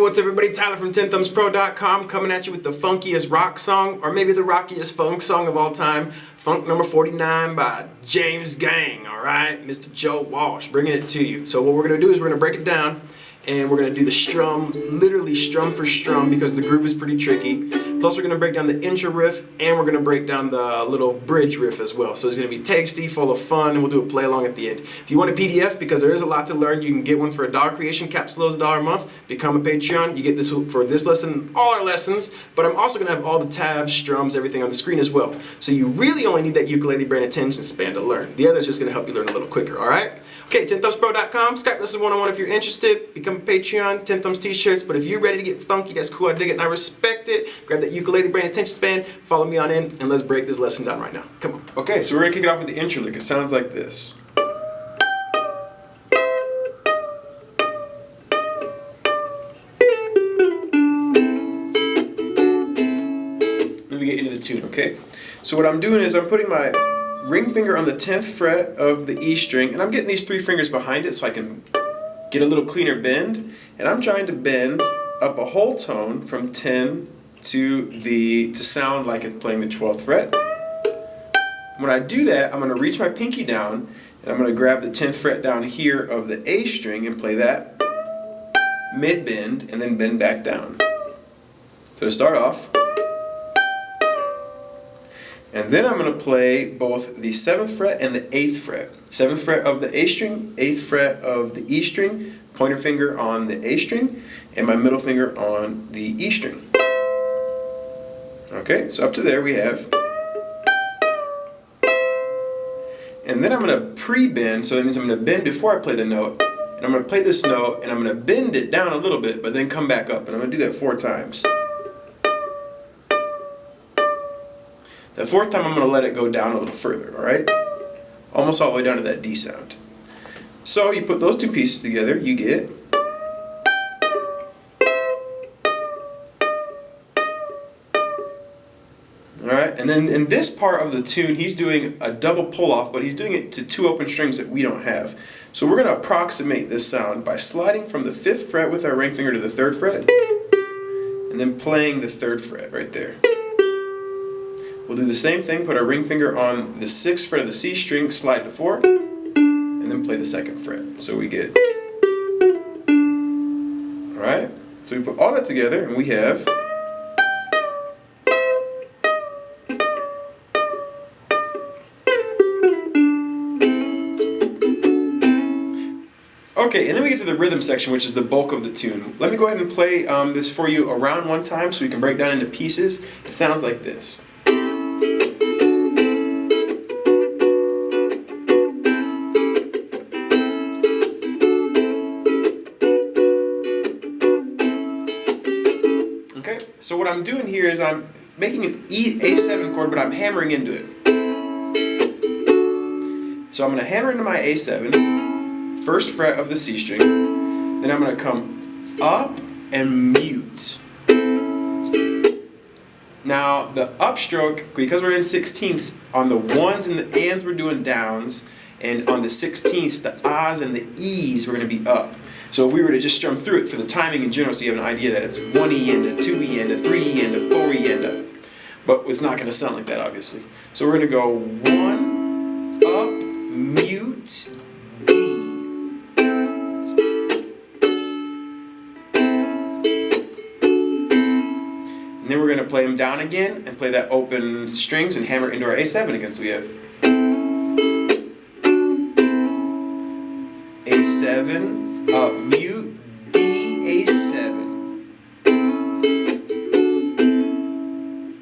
what's up everybody? Tyler from 10thumbspro.com coming at you with the funkiest rock song, or maybe the rockiest funk song of all time. Funk number 49 by James Gang, alright? Mr. Joe Walsh, bringing it to you. So what we're going to do is we're going to break it down, and we're going to do the strum, literally strum for strum, because the groove is pretty tricky. Plus we're going to break down the intro riff, and we're going to break down the little bridge riff as well. So it's going to be tasty, full of fun, and we'll do a play along at the end. If you want a PDF, because there is a lot to learn, you can get one for $1 creation, Capsule is $1 a month. Become a Patreon, you get this for this lesson, all our lessons, but I'm also going to have all the tabs, strums, everything on the screen as well. So you really only need that ukulele brain attention span to learn. The other is just going to help you learn a little quicker, alright? Okay, 10thumbspro.com, Skype lesson 101 if you're interested. Become a Patreon, 10 Thumbs t-shirts. But if you're ready to get funky, that's cool, I dig it, and I respect it. Grab that ukulele brain attention span, follow me on in, and let's break this lesson down right now. Come on. Okay, so we're going to kick it off with the intro lick. It sounds like this. Let me get into the tune, okay? So what I'm doing is I'm putting my ring finger on the 10th fret of the E string, and I'm getting these 3 fingers behind it so I can get a little cleaner bend, and I'm trying to bend up a whole tone from 10 to sound like it's playing the 12th fret. When I do that, I'm going to reach my pinky down, and I'm going to grab the 10th fret down here of the A string and play that mid bend, and then bend back down. So to start off, and then I'm going to play both the 7th fret and the 8th fret. 7th fret of the A string, 8th fret of the E string, pointer finger on the A string, and my middle finger on the E string. Okay, so up to there we have. And then I'm going to pre-bend, so that means I'm going to bend before I play the note. And I'm going to play this note, and I'm going to bend it down a little bit, but then come back up. And I'm going to do that 4 times. The 4th time I'm going to let it go down a little further, alright? Almost all the way down to that D sound. So you put those 2 pieces together, you get. Alright, and then in this part of the tune, he's doing a double pull-off, but he's doing it to 2 open strings that we don't have. So we're going to approximate this sound by sliding from the 5th fret with our ring finger to the 3rd fret, and then playing the 3rd fret right there. We'll do the same thing, put our ring finger on the 6th fret of the C string, slide to 4, and then play the 2nd fret. So we get, alright? So we put all that together and we have. Okay, and then we get to the rhythm section, which is the bulk of the tune. Let me go ahead and play this for you around one time so we can break down into pieces. It sounds like this. Okay, so what I'm doing here is I'm making an A7 chord, but I'm hammering into it. So I'm going to hammer into my A7, 1st fret of the C string, then I'm going to come up and mute. Now the upstroke, because we're in 16ths, on the 1s and the ands we're doing downs, and on the 16ths, the ahs and the e's we're going to be up. So if we were to just strum through it for the timing in general, so you have an idea that it's 1E end, a 2E end, a 3E end, a 4E end up. But it's not going to sound like that, obviously. So we're going to go 1, up, mute, D. And then we're going to play them down again and play that open strings and hammer into our A7 again. So we have A7, up, mute, D, A7.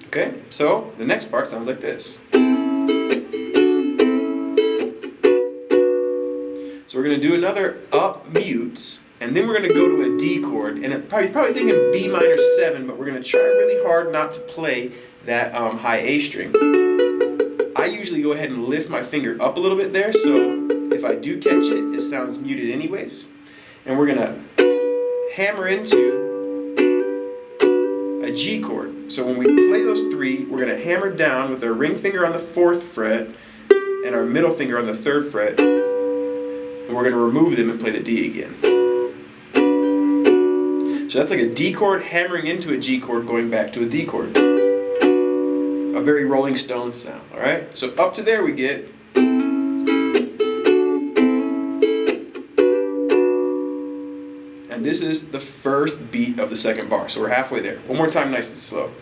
Okay, so the next part sounds like this. So we're going to do another up, mute, and then we're going to go to a D chord. And you're probably thinking B minor 7, but we're going to try really hard not to play that high A string. I usually go ahead and lift my finger up a little bit there, so if I do catch it, it sounds muted anyways. And we're going to hammer into a G chord. So when we play those 3, we're going to hammer down with our ring finger on the 4th fret and our middle finger on the 3rd fret. And we're going to remove them and play the D again. So that's like a D chord hammering into a G chord going back to a D chord. A very Rolling Stones sound, all right? So up to there we get. And this is the first beat of the second bar, so we're halfway there. One more time, nice and slow.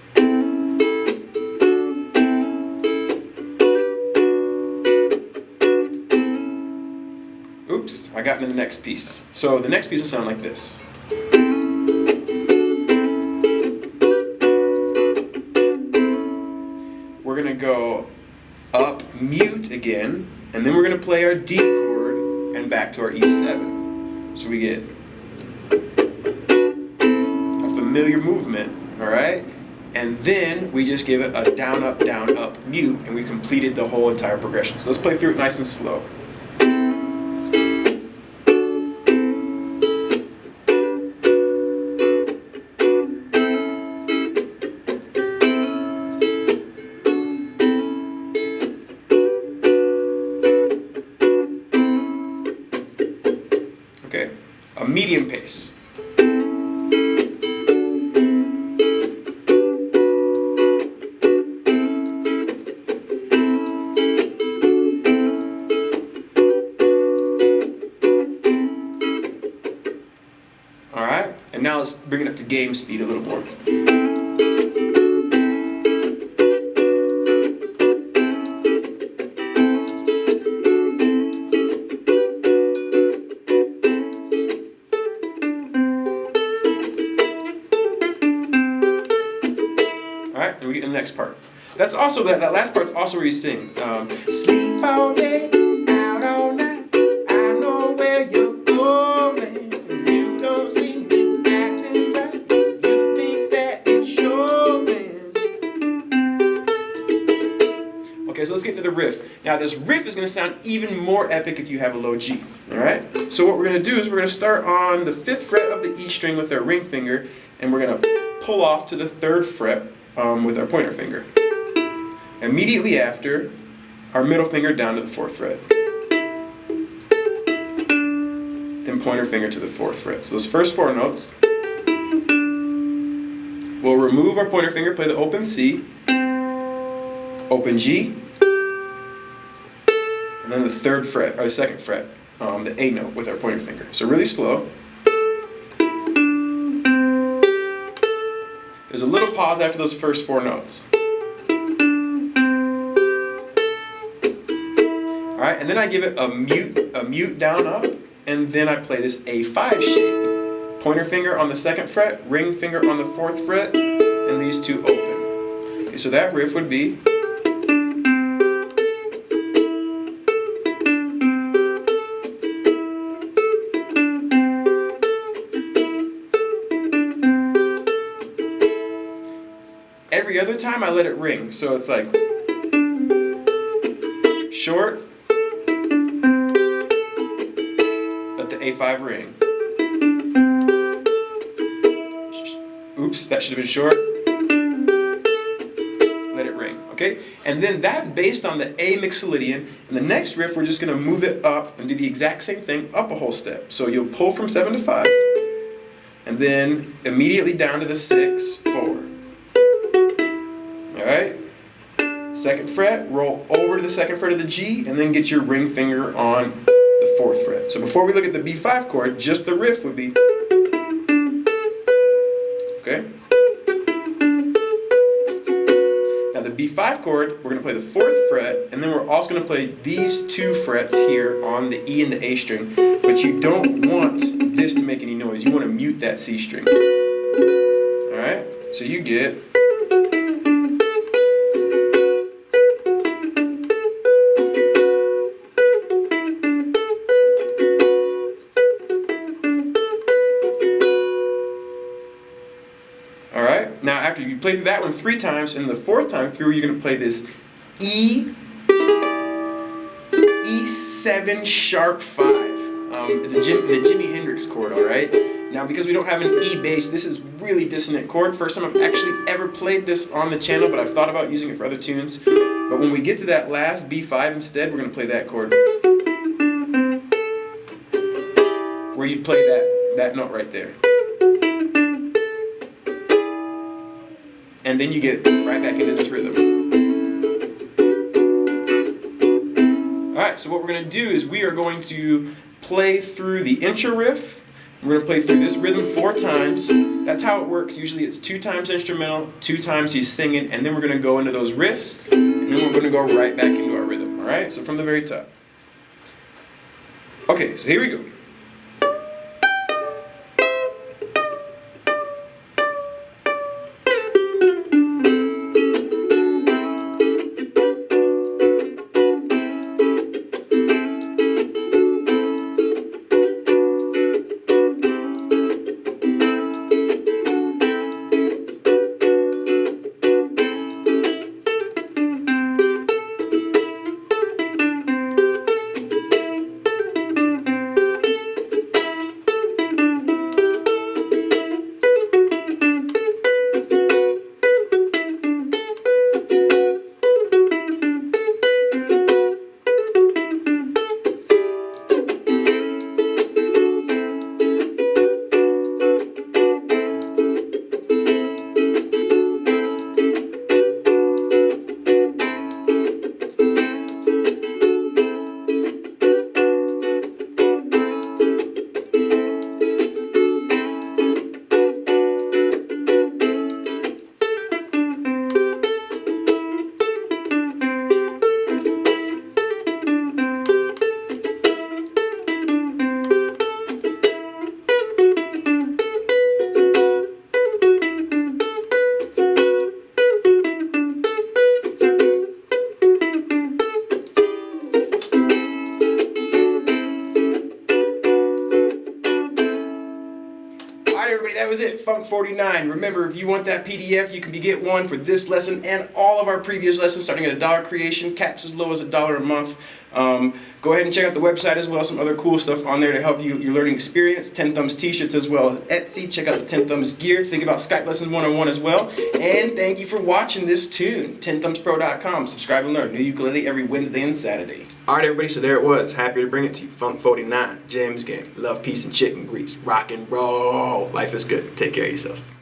Oops, I got into the next piece. So the next piece will sound like this. We're gonna go up, mute again, and then we're gonna play our D chord and back to our E7. So we get a familiar movement, all right? And then we just give it a down, up, mute, and we completed the whole entire progression. So let's play through it nice and slow. Okay, a medium pace. All right, and now let's bring it up to game speed a little more. Alright, and we get to the next part. That's also, that last part's also where you sing. Sleep all day, out all night, I know where you're going, and you don't seem to be acting right, you think that it's showing. Okay, so let's get to the riff. Now this riff is going to sound even more epic if you have a low G. Alright, so what we're going to do is we're going to start on the 5th fret of the E string with our ring finger, and we're going to pull off to the 3rd fret with our pointer finger. Immediately after, our middle finger down to the 4th fret. Then pointer finger to the 4th fret. So those first 4 notes. We'll remove our pointer finger, play the open C, open G, and then the 3rd fret, or the 2nd fret, the A note with our pointer finger. So really slow. There's a little pause after those first 4 notes. Alright, and then I give it a mute down up, and then I play this A5 shape. Pointer finger on the 2nd fret, ring finger on the 4th fret, and these 2 open. Okay, so that riff would be. Every other time I let it ring, so it's like short, let the A5 ring. Oops, that should have been short. Let it ring, okay? And then that's based on the A mixolydian, and the next riff we're just going to move it up and do the exact same thing up a whole step. So you'll pull from 7 to 5, and then immediately down to the 6, 4. Alright, 2nd fret, roll over to the 2nd fret of the G, and then get your ring finger on the 4th fret. So before we look at the B5 chord, just the riff would be. Okay? Now the B5 chord, we're going to play the 4th fret, and then we're also going to play these 2 frets here on the E and the A string, but you don't want this to make any noise. You want to mute that C string. Alright, so you get. Alright, now after you play through that one 3 times, and the 4th time through you're going to play this E7 sharp 5. It's the Jimi Hendrix chord, alright? Now because we don't have an E bass, this is really dissonant chord. First time I've actually ever played this on the channel, but I've thought about using it for other tunes. But when we get to that last B5 instead, we're going to play that chord. Where you play that note right there. and then you get right back into this rhythm. Alright, so what we're going to do is we are going to play through the intro riff. We're going to play through this rhythm 4 times. That's how it works. Usually it's 2 times instrumental, 2 times he's singing, and then we're going to go into those riffs, and then we're going to go right back into our rhythm. Alright, so from the very top. Okay, so here we go. Everybody, that was it, Funk 49. Remember, if you want that PDF, you can get one for this lesson and all of our previous lessons starting at $1 creation, caps as low as $1 a month. Go ahead and check out the website as well, some other cool stuff on there to help you your learning experience. 10 Thumbs t-shirts as well as Etsy. Check out the 10 Thumbs gear. Think about Skype Lesson 101 as well. And thank you for watching this tune. 10thumbspro.com. Subscribe and learn. New ukulele every Wednesday and Saturday. Alright everybody, so there it was. Happy to bring it to you. Funk 49, James Gang. Love, peace, and chicken grease. Rock and roll. Life is good. Take care of yourselves.